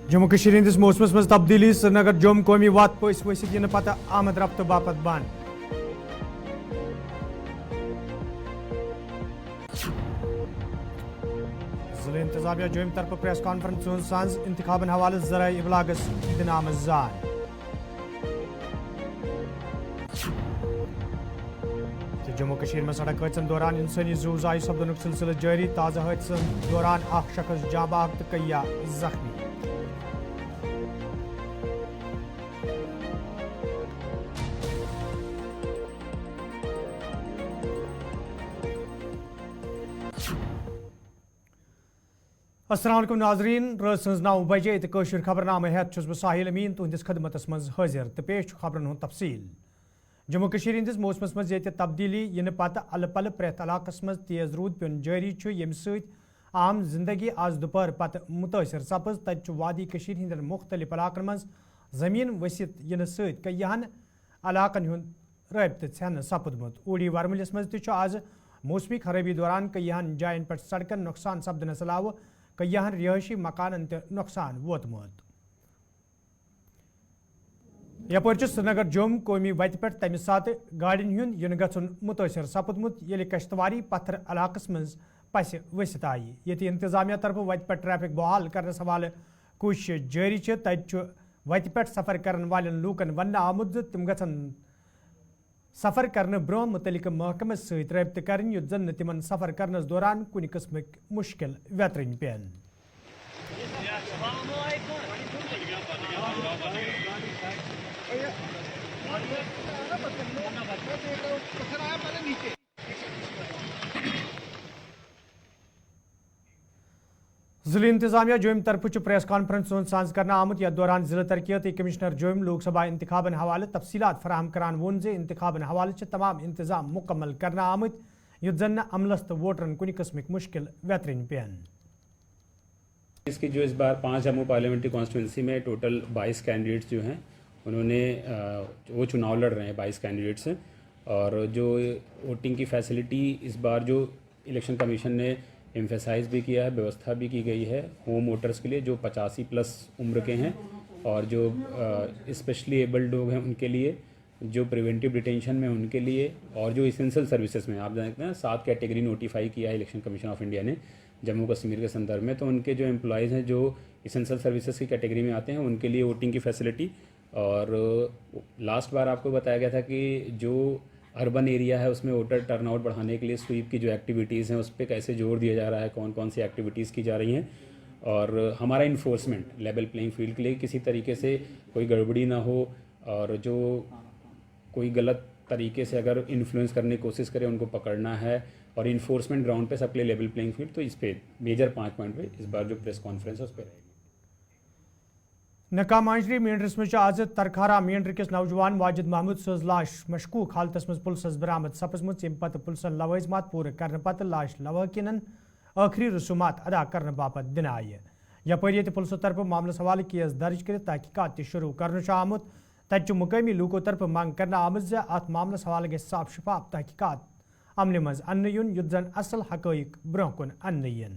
जम्मू कश्मीर हंदिस मौसमस मज तब्दीली श्रीनगर जोम कौमी वत पस वसित इन पत आमद रफ्त बापत बंद। जिले इंतजामिया जोम तरफ प्रेस कॉन्फ्रेंस सांझ इंतखाबन हवाले जराए इबलागस दिन आमद जान। जम्मू कश्मीर में सड़क हादसन दौरान इंसानी जू जाय सपदन सिलसिल जारी। ताज़ा हादसन दौरान शख्स जाँ बहक तो कईया जख्मी। अस्सलाम वालेकुम नाजरीन, रात 9 बजे तो कशर खबरनामे हेत बह साहिल अमीन तुहंदिस खदमतस मज हाजिर तो पेश खबरन हुंद तफसील। जम्मू कश्मीर हंदिस मौसमस मज ये तब्दीली इन पत अल पल प्रेथ इलाकस मज तेज रूद पेन जारी यम आम जिंदगी आज दोपहर पत मुतासर सपज। तत वादी कश्मीर हंदन मुख्तलिफ इलाकन मज जमीन वसित इन सय्याहन इलाकन हुंद रबत छन सपदमुत। ओडी वरमलिस मज तु आज मौसमी खराबी दौरान कईयाहन जायन पे सड़कन नुकसान सपदनस अलाव कईयाहन रिहायशी मकानन ते नुकसान वोतमुत। यपर श्रीनगर जोम कौमी वत पे तमि सात गाड़िन हुंद इन गुन मुतासर सपदमुत ये कश्तवारी पत्थर इलाकस मज पस वसित आई। ये इंतजामिया तरफ वत पे ट्रैफिक बहाल करने हवाले कोशिश जारी। तत वत पे सफर करने वाले लूकन वन आमुद तम गन सफर करने ब्रोह मुतलिक महकमस सत रबत कर युत जन तिमन सफर करनस दौरान कुन किस्म मुश्किल वेतरन पेन। जिले इंतजामिया जोम तरफ प्रेस कॉन्फ्रेंस सांझ करना आमुत। यथ दौरान जिला तरक्याती कमिश्नर जोम लोकसभा इंतखाबन हवाले तफसीलात फराहम करान वोन जे इंतखाबन हवाले तमाम इंतजाम मुकम्मल करना आमुत युत जन अमलस तो वोटरन कुन किस्म मुश्किल वेतरन पेन। इसकी जो इस बार 5 जम्मू पार्लियामेंट्री कॉन्स्टिट्यूंसी में टोटल 22 कैंडिडेट्स जो हैं उन्होंने वो चुनाव लड़ रहे हैं 22 कैंडिडेट्स हैं। और जो वोटिंग की फैसिलिटी इस बार जो इलेक्शन कमीशन ने एम्फेसाइज भी किया है, व्यवस्था भी की गई है होम वोटर्स के लिए जो 85+ उम्र के हैं और जो स्पेशली एबल्ड लोग हैं उनके लिए, जो प्रिवेंटिव डिटेंशन में उनके लिए, और जो इसेंशियल सर्विसेज में आप जानते हैं 7 कैटेगरी नोटिफाई किया है इलेक्शन कमीशन ऑफ इंडिया ने जम्मू कश्मीर के संदर्भ में। तो उनके जो एम्प्लॉयज़ हैं जो इसेंशियल सर्विसेज की कैटेगरी में आते हैं उनके लिए वोटिंग की फैसिलिटी। और लास्ट बार आपको बताया गया था कि जो अर्बन एरिया है उसमें वोटर टर्नआउट बढ़ाने के लिए स्वीप की जो एक्टिविटीज़ हैं उस पर कैसे जोर दिया जा रहा है, कौन कौन सी एक्टिविटीज़ की जा रही हैं। और हमारा इन्फोर्समेंट लेवल प्लेइंग फील्ड के लिए किसी तरीके से कोई गड़बड़ी ना हो और जो कोई गलत तरीके से अगर इन्फ्लुएंस करने की कोशिश करे उनको पकड़ना है और इन्फोर्समेंट ग्राउंड पे सबके लिए लेवल प्लेइंग फील्ड। तो इस पे मेजर 5 पॉइंट पे इस बार जो प्रेस कॉन्फ्रेंस है उस पर रहेगी। नकामांजरी मींड्रस में आज तरखारा मींड्र किस नौजवान वाजिद महमूद सज लाश मशकूक हालतस मज पुलिस बरामद सपजमुत। यम पत पुलिसन लवाजमात पूरे करने पत लाश लवाकिनन आखिरी रसूमात अदा करने बापत दिन आये। यपर ये पुलिस तरफ मामलस हवाले केस दर्ज कर तहकीकात शुरू कर आमुत। तत मुकामी लूको तरफ मांग करना आमद जे अत मामलस हवाले गए साफ शफाफ तहकीकात अमल मज अन्न युन युत जन असल हकैक ब्रोह कुन अन्न यन।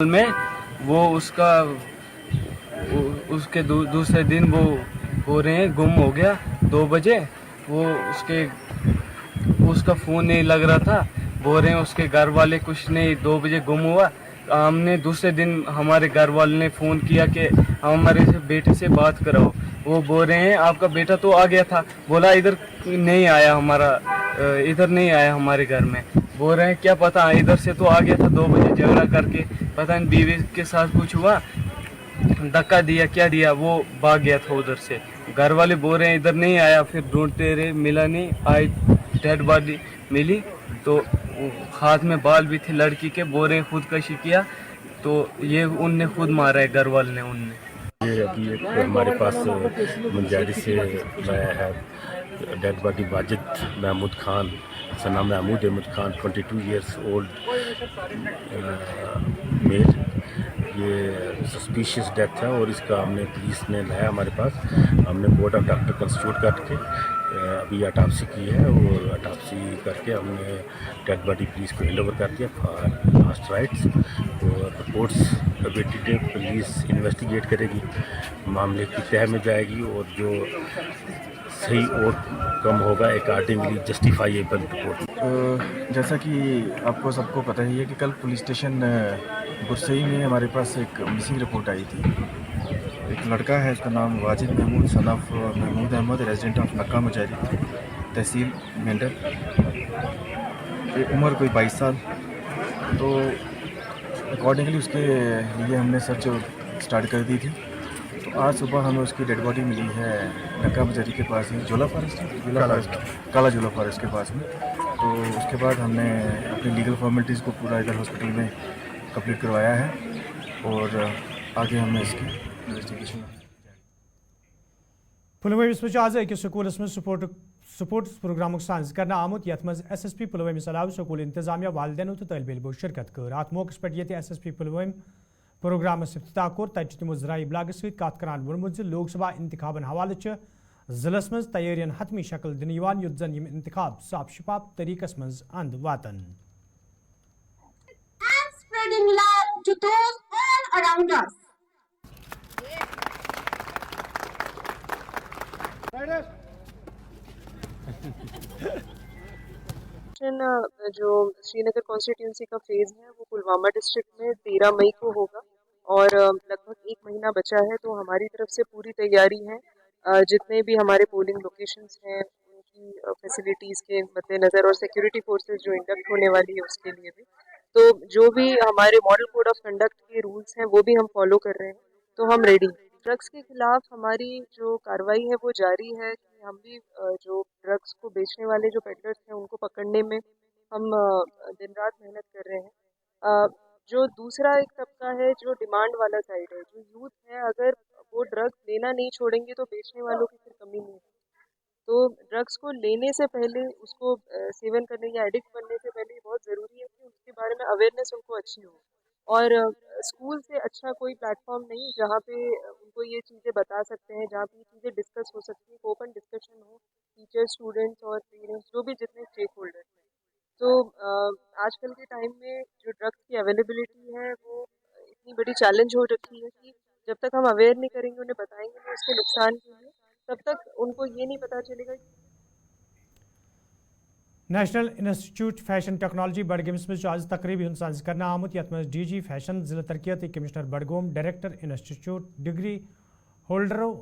में वो उसके दूसरे दिन वो हो रहे हैं गुम हो गया 2 बजे। वो उसका फ़ोन नहीं लग रहा था, बोल रहे हैं उसके घर वाले कुछ नहीं 2 बजे गुम हुआ। हमने दूसरे दिन हमारे घर वाले ने फ़ोन किया कि हमारे बेटे से बात कराओ। वो बोल रहे हैं आपका बेटा तो आ गया था, बोला इधर नहीं आया इधर नहीं आया हमारे घर में। बोल रहे हैं क्या पता इधर से तो आ गया था 2 बजे झगड़ा करके, पता नहीं बीवी के साथ कुछ हुआ, धक्का दिया क्या दिया, वो भाग गया था उधर से। घर वाले बोल रहे हैं इधर नहीं आया, फिर ढूंढते रहे मिला नहीं, आई डेड बॉडी मिली तो हाथ में बाल भी थे लड़की के। बोल रहे हैं खुदकशी किया तो ये उनने खुद मारा है घर वाले ने उनने। ये अभी एक हमारे पास मुंजारी से लाया है dead body Wajid Mahmood Khan, Sana Mahmood Ahmad Khan 22 years old male. ये सस्पिशियस डेथ है और इसका हमने पुलिस ने लाया हमारे पास। हमने बोर्ड ऑफ डॉक्टर कंस्टिट्यूट करके अभी अटाप्सी की है और अटाप्सी करके हमने डेड बॉडी पुलिस को हैंड ओवर कर दिया फॉर लास्ट राइट्स। और रिपोर्ट्स अवेटेड है, पुलिस इन्वेस्टिगेट करेगी, मामले की तह में जाएगी और जो सही और कम होगा अकॉर्डिंगली जस्टिफाइएबल रिपोर्ट। जैसा कि आपको सबको पता ही है कि कल पुलिस स्टेशन गुरसई में हमारे पास एक मिसिंग रिपोर्ट आई थी। एक लड़का है, उसका नाम Wajid Mahmood son of Mahmood Ahmad, resident of Nakka Mujahid, tehsil Mendhar, उम्र कोई 22 साल। तो अकॉर्डिंगली उसके लिए हमने सर्च स्टार्ट कर दी थी। तो आज सुबह हमें उसकी डेड बॉडी मिली है नक्का मुजाहिद के पास ही, काला झूला फॉरेस्ट के पास में। तो उसके बाद हमने अपनी लीगल फॉर्मेलिटीज़ को पूरा इधर हॉस्पिटल में कंप्लीट करवाया है और आगे हमने इसकी इन्वेस्टिगेशन। पुलवामा आज अकिस स्कूलस में स्पोर्ट्स प्रोग्राम साज कर आमुत यथ मज SSP पुलवामा अलावा स्कूल इंतजामिया वालदेनो तो तलब इलमो शिरकत कर। अत मौके पे ये SSP पुलवामा प्रोग्राम इफ्तिताह कोर तथ तमो जराई ब्लाग सत कत करान वोनमुत लोकसभा इंतखाबन हवाले जिलस मज तैयारियन हतमी शक्ल दिन युत जन यम इंतखाब साफ शफाफ तरीकस मज अंद वातन। Spreading love to those all around us. जो श्रीनगर कॉन्स्टिट्यूंसी का फेज़ है वो पुलवामा डिस्ट्रिक्ट में 13 मई को होगा और लगभग 1 महीना बचा है। तो हमारी तरफ से पूरी तैयारी है। जितने भी हमारे पोलिंग लोकेशंस हैं उनकी फैसिलिटीज़ के मद्देनज़र और सिक्योरिटी फोर्सेस जो इंडक्ट होने वाली है उसके लिए भी, तो जो भी हमारे मॉडल कोड ऑफ कंडक्ट के रूल्स हैं वो भी हम फॉलो कर रहे हैं। तो हम रेडी। ड्रग्स के खिलाफ हमारी जो कार्रवाई है वो जारी है कि हम भी जो ड्रग्स को बेचने वाले जो पेडलर्स हैं उनको पकड़ने में हम दिन रात मेहनत कर रहे हैं। जो दूसरा एक तबका है जो डिमांड वाला साइड है, जो यूथ है, अगर वो ड्रग्स लेना नहीं छोड़ेंगे तो बेचने वालों की फिर कमी नहीं है। तो ड्रग्स को लेने से पहले, उसको सेवन करने या एडिक्ट बनने से पहले बहुत ज़रूरी है कि उसके बारे में अवेयरनेस उनको अच्छी हो। और स्कूल से अच्छा कोई प्लेटफॉर्म नहीं जहाँ पे उनको ये चीज़ें बता सकते हैं, जहाँ पे ये चीज़ें डिस्कस हो सकती है, ओपन डिस्कशन हो टीचर, स्टूडेंट्स और पेरेंट्स, जो भी जितने स्टेक होल्डर्स हैं। तो आजकल के टाइम में जो ड्रग्स की अवेलेबिलिटी है वो इतनी बड़ी चैलेंज हो रखी है कि जब तक हम अवेयर नहीं करेंगे, उन्हें बताएंगे नहीं उसके नुकसान के लिए, तब तक उनको ये नहीं पता चलेगा। नेशनल इंस्टीट्यूट फैशन टेक्नोलॉजी बडगोम्स में आज तकरीबी साज करना आमुत यथ मज DG फैशन, जिला तरक्याती कमिश्नर बडगोम, डायरेक्टर इंस्टीट्यूट, डिग्री होल्डरों,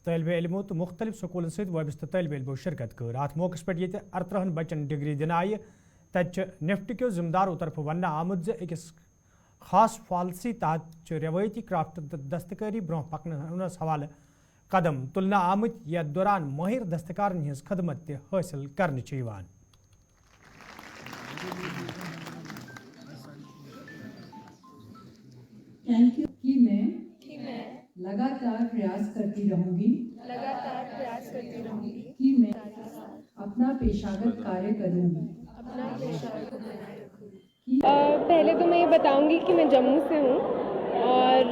तलब इलमों तो मुख्तलिफ स्कूलों सत वाबस्त तलब इलमों शिरकत कर। अत मौके पे ये 18 बच्चन डिग्री दिन आय। तथ निफ्ट के जिम्मेदारों तरफ वन आमुत अकिस खास पॉलिसी तहत रवायती क्राफ्ट दस्तकारी ब्रोह पकनस हवाले कदम तुलना आमुत यथ दौरान माहिर दस्तकारन हज खदमत हासिल करने। थैंक यू कि मैं लगातार प्रयास करती रहूंगी कि मैं अपना पेशागत कार्य करूंगी। पहले तो मैं ये बताऊंगी कि मैं जम्मू से हूँ और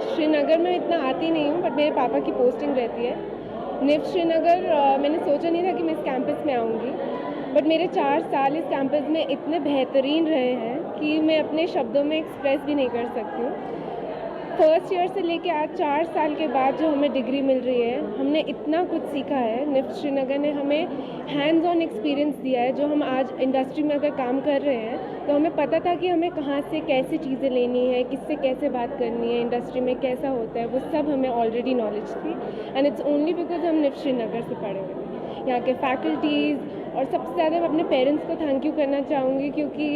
श्रीनगर में इतना आती नहीं हूँ, बट मेरे पापा की पोस्टिंग रहती है निफ्ट श्रीनगर। मैंने सोचा नहीं था कि मैं इस कैंपस में आऊँगी, बट मेरे 4 साल इस कैंपस में इतने बेहतरीन रहे हैं कि मैं अपने शब्दों में एक्सप्रेस भी नहीं कर सकती हूँ। फर्स्ट ईयर से लेके आज 4 साल के बाद जो हमें डिग्री मिल रही है, हमने इतना कुछ सीखा है। निफ्ट श्रीनगर ने हमें हैंड्स ऑन एक्सपीरियंस दिया है। जो हम आज इंडस्ट्री में अगर काम कर रहे हैं तो हमें पता था कि हमें कहाँ से कैसी चीज़ें लेनी है, किससे कैसे बात करनी है, इंडस्ट्री में कैसा होता है, वो सब हमें ऑलरेडी नॉलेज थी। एंड इट्स ओनली बिकॉज हम निफ्ट श्रीनगर से पढ़े हुए हैं। यहाँ के फैकल्टीज़ और सबसे ज़्यादा मैं अपने पेरेंट्स को थैंक यू करना चाहूँगी, क्योंकि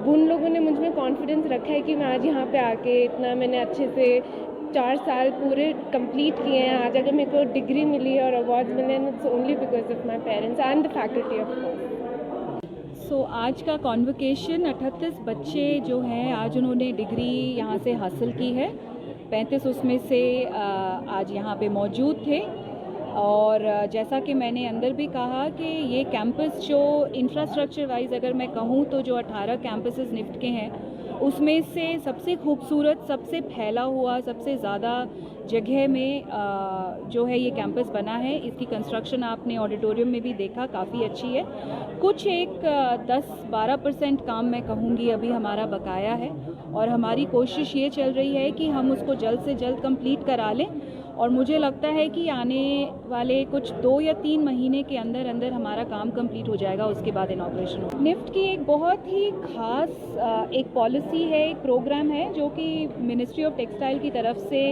उन लोगों ने मुझ में कॉन्फिडेंस रखा है कि मैं आज यहाँ पे आके इतना मैंने अच्छे से 4 साल पूरे कंप्लीट किए हैं। आज अगर मेरे को डिग्री मिली है और अवार्ड्स मिले हैं, it's only because of my parents and the faculty of course. सो आज का कॉन्वोकेशन 38 बच्चे जो हैं आज उन्होंने डिग्री यहाँ से हासिल की है। 35 उसमें से आज यहाँ पे मौजूद थे। और जैसा कि मैंने अंदर भी कहा कि ये कैंपस जो इंफ्रास्ट्रक्चर वाइज अगर मैं कहूँ तो जो 18 कैंपसेस निफ्ट के हैं उसमें से सबसे खूबसूरत, सबसे फैला हुआ, सबसे ज़्यादा जगह में जो है ये कैंपस बना है। इसकी कंस्ट्रक्शन आपने ऑडिटोरियम में भी देखा, काफ़ी अच्छी है। कुछ एक 10-12% काम मैं कहूँगी अभी हमारा बकाया है, और हमारी कोशिश ये चल रही है कि हम उसको जल्द से जल्द कंप्लीट करा लें, और मुझे लगता है कि आने वाले कुछ 2 या 3 महीने के अंदर अंदर हमारा काम कंप्लीट हो जाएगा, उसके बाद इनॉग्रेशन हो। निफ्ट की एक बहुत ही खास एक पॉलिसी है, एक प्रोग्राम है जो कि मिनिस्ट्री ऑफ टेक्सटाइल की तरफ से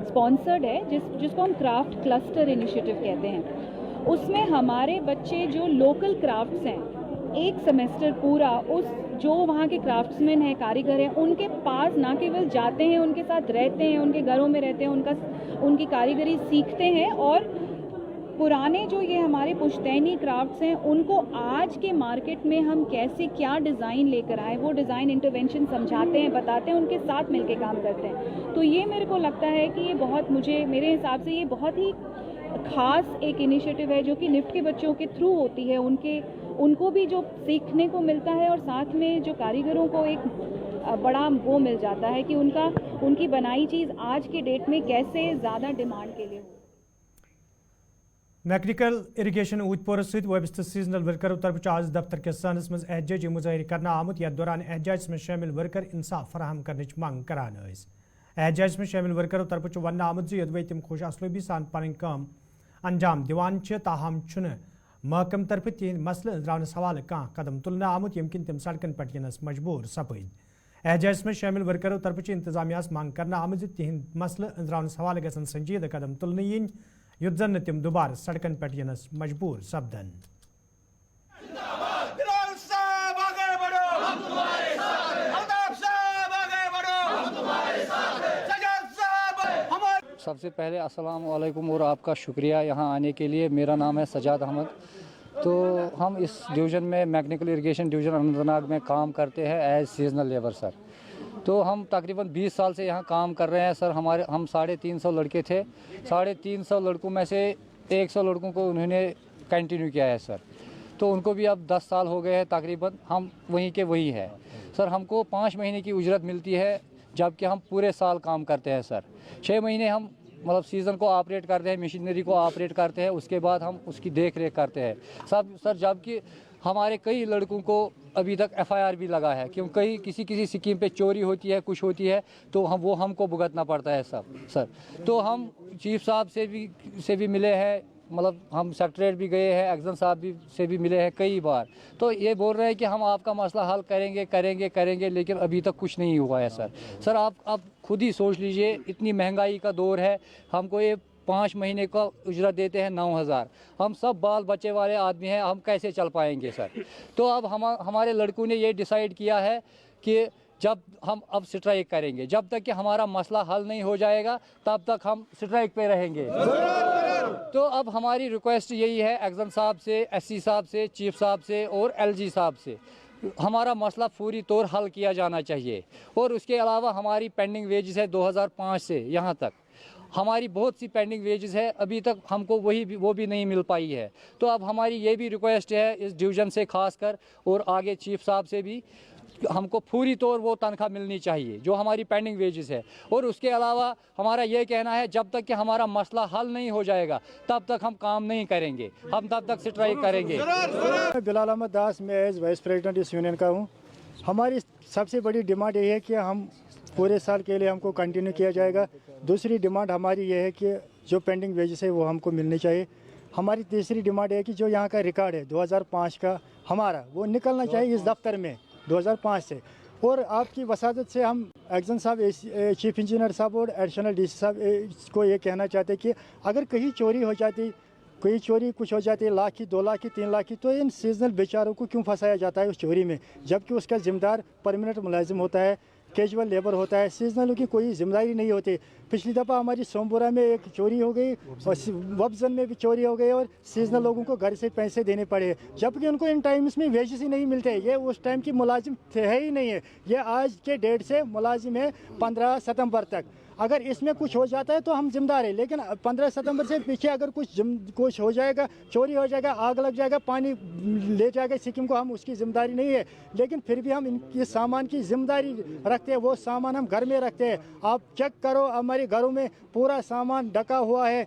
स्पॉन्सर्ड है, जिसको हम क्राफ्ट क्लस्टर इनिशिएटिव कहते हैं। उसमें हमारे बच्चे जो लोकल क्राफ्ट्स हैं, एक सेमेस्टर पूरा उस जो वहाँ के क्राफ्ट्समैन हैं, कारीगर हैं, उनके पास ना केवल जाते हैं, उनके साथ रहते हैं, उनके घरों में रहते हैं, उनकी कारीगरी सीखते हैं, और पुराने जो ये हमारे पुश्तैनी क्राफ्ट्स हैं उनको आज के मार्केट में हम कैसे क्या डिज़ाइन लेकर आए, वो डिज़ाइन इंटरवेंशन समझाते हैं, बताते हैं, उनके साथ मिलके काम करते हैं। तो ये मेरे को लगता है कि ये बहुत, मेरे हिसाब से ये बहुत ही ख़ास एक इनिशिएटिव है जो कि निफ्ट के बच्चों के थ्रू होती है। उनको भी जो सीखने को मिलता है, और साथ में जो कारीगरों को एक बड़ा वो मिल जाता है कि उनकी बनाई चीज़ आज के डेट में कैसे ज़्यादा डिमांड के लिए हो। मैकेनिकल इरिगेशन ऊतपोर सहित वाबस्त सीजनल वर्करों तरफ आज दफ्तर के सानस मज एहतजाजी मुजाहिर करना आमुत, यथ दौरान एहतजाज में शामिल वर्कर इंसाफ फराहम करने मांग करान। एहतजाज में शामिल वर्करों तरफ वन आमुत यदि तम खुश असलूबी सान पन काम अंजाम दिवान, ताहम महकम तरफ तिहद मसल अंजरानस हवाले कह कदम तुलना आमुत यम किन तम सड़कन पे यनस मजबूर सपद। एहतजाज में शामिल वर्करों तरफ इंतजामिया मांग करना आमुत तिहद मसल अंजरानस हवाले गसन संजीदा कदम तुलना इन, युद्ध जन तम दोबारा सड़कन पे यनस मजबूर सपदन। सबसे पहले अस्सलाम वालेकुम और आपका शुक्रिया यहाँ आने के लिए। मेरा नाम है सजाद अहमद। तो हम इस डिवीज़न में मैकेनिकल इरिगेशन डिवीज़न अनंतनाग में काम करते हैं एज सीजनल लेबर सर। तो हम तकरीबन 20 साल से यहाँ काम कर रहे हैं सर। हम 350 लड़के थे। 350 लड़कों में से 100 लड़कों को उन्होंने कंटिन्यू किया है सर। तो उनको भी अब 10 साल हो गए हैं तकरीबन। हम वहीं के वही है सर। हमको 5 महीने की उजरत मिलती है, जबकि हम पूरे साल काम करते हैं सर। 6 महीने हम मतलब सीज़न को ऑपरेट करते हैं, मशीनरी को ऑपरेट करते हैं, उसके बाद हम उसकी देख रेख करते हैं सब सर। जबकि हमारे कई लड़कों को अभी तक FIR भी लगा है, क्योंकि किसी स्कीम पे चोरी होती है, कुछ होती है, तो वो हमको भुगतना पड़ता है सब सर। तो हम चीफ साहब से भी मिले हैं, मतलब हम सेक्रेटरीट भी गए हैं, एक्जन साहब से भी मिले हैं कई बार। तो ये बोल रहे हैं कि हम आपका मसला हल करेंगे, लेकिन अभी तक कुछ नहीं हुआ है सर। आप खुद ही सोच लीजिए, इतनी महंगाई का दौर है, हमको ये 5 महीने का उजरत देते हैं 9000। हम सब बाल बच्चे वाले आदमी हैं, हम कैसे चल पाएंगे सर। तो अब हमारे लड़कों ने ये डिसाइड किया है कि जब हम अब स्ट्राइक करेंगे, जब तक कि हमारा मसला हल नहीं हो जाएगा तब तक हम स्ट्राइक पे रहेंगे। तो अब हमारी रिक्वेस्ट यही है एक्जन साहब से, SC साहब से, चीफ साहब से और LG साहब से, हमारा मसला पूरी तौर हल किया जाना चाहिए। और उसके अलावा हमारी पेंडिंग वेजेस है 2005 से यहाँ तक, हमारी बहुत सी पेंडिंग वेजेस है, अभी तक हमको वो भी नहीं मिल पाई है। तो अब हमारी ये भी रिक्वेस्ट है इस डिवीज़न से खासकर, और आगे चीफ साहब से भी, हमको पूरी तौर वो तनख्वाह मिलनी चाहिए जो हमारी पेंडिंग वेजेस है। और उसके अलावा हमारा ये कहना है, जब तक कि हमारा मसला हल नहीं हो जाएगा तब तक हम काम नहीं करेंगे, हम तब तक स्ट्राइक करेंगे। बिलाल अहमद दास, मैं एज वाइस प्रेसिडेंट इस यूनियन का हूँ। हमारी सबसे बड़ी डिमांड ये है कि हम पूरे साल के लिए हमको कंटिन्यू किया जाएगा। दूसरी डिमांड हमारी ये है कि जो पेंडिंग वेजेस है वो हमको मिलनी चाहिए। हमारी तीसरी डिमांड है कि जो यहाँ का रिकॉर्ड है 2005 का हमारा, वो निकलना चाहिए इस दफ्तर में 2005 से। और आपकी वसादत से हम एक्जन साहब, चीफ इंजीनियर साहब और एडिशनल DC साहब को ये कहना चाहते कि अगर कहीं चोरी हो जाती, कोई चोरी कुछ हो जाती है, 1 लाख की, 2 लाख की, 3 लाख की, तो इन सीजनल बेचारों को क्यों फंसाया जाता है उस चोरी में, जबकि उसका जिम्मेदार परमानेंट मुलाजिम होता है, कैजुअल लेबर होता है। सीजनलों की कोई जिम्मेदारी नहीं होती। पिछली दफ़ा हमारी सोमपुरा में एक चोरी हो गई, और वब्जन में भी चोरी हो गई, और सीजनल लोगों को घर से पैसे देने पड़े, जबकि उनको इन टाइम्स में वेजेस ही नहीं मिलते। ये उस टाइम की मुलाजिम थे ही नहीं है, ये आज के डेट से मुलाजिम है 15 सितंबर तक। अगर इसमें कुछ हो जाता है तो हम जिम्मेदार हैं, लेकिन 15 सितंबर से पीछे अगर कुछ हो जाएगा, चोरी हो जाएगा, आग लग जाएगा, पानी ले जाएगा सिक्किम को, हम उसकी जिम्मेदारी नहीं है। लेकिन फिर भी हम इनके सामान की जिम्मेदारी रखते हैं, वो सामान हम घर में रखते हैं। आप चेक करो, हमारे घरों में पूरा सामान ढका हुआ है,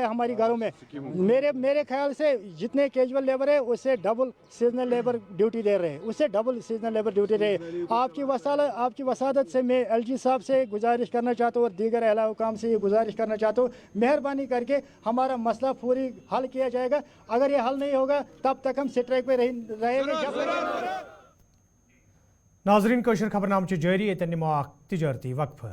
हमारे घरों में। मेरे ख्याल से जितने कैजुअल लेबर है उससे डबल सीजनल लेबर ड्यूटी दे रहे हैं, उससे डबल सीजनल लेबर ड्यूटी दे रहे हैं। आपकी वसादत से मैं LG साहब से गुजारिश करना चाहता हूँ और दीगर अहला हुकाम से ये गुजारिश करना चाहता हूँ, मेहरबानी करके हमारा मसला पूरी हल किया जाएगा। अगर ये हल नहीं होगा तब तक हम स्ट्राइक पे रहेंगे। नाजरीन, कोशिश खबरनाम जारी, ये तजरती वक्फ।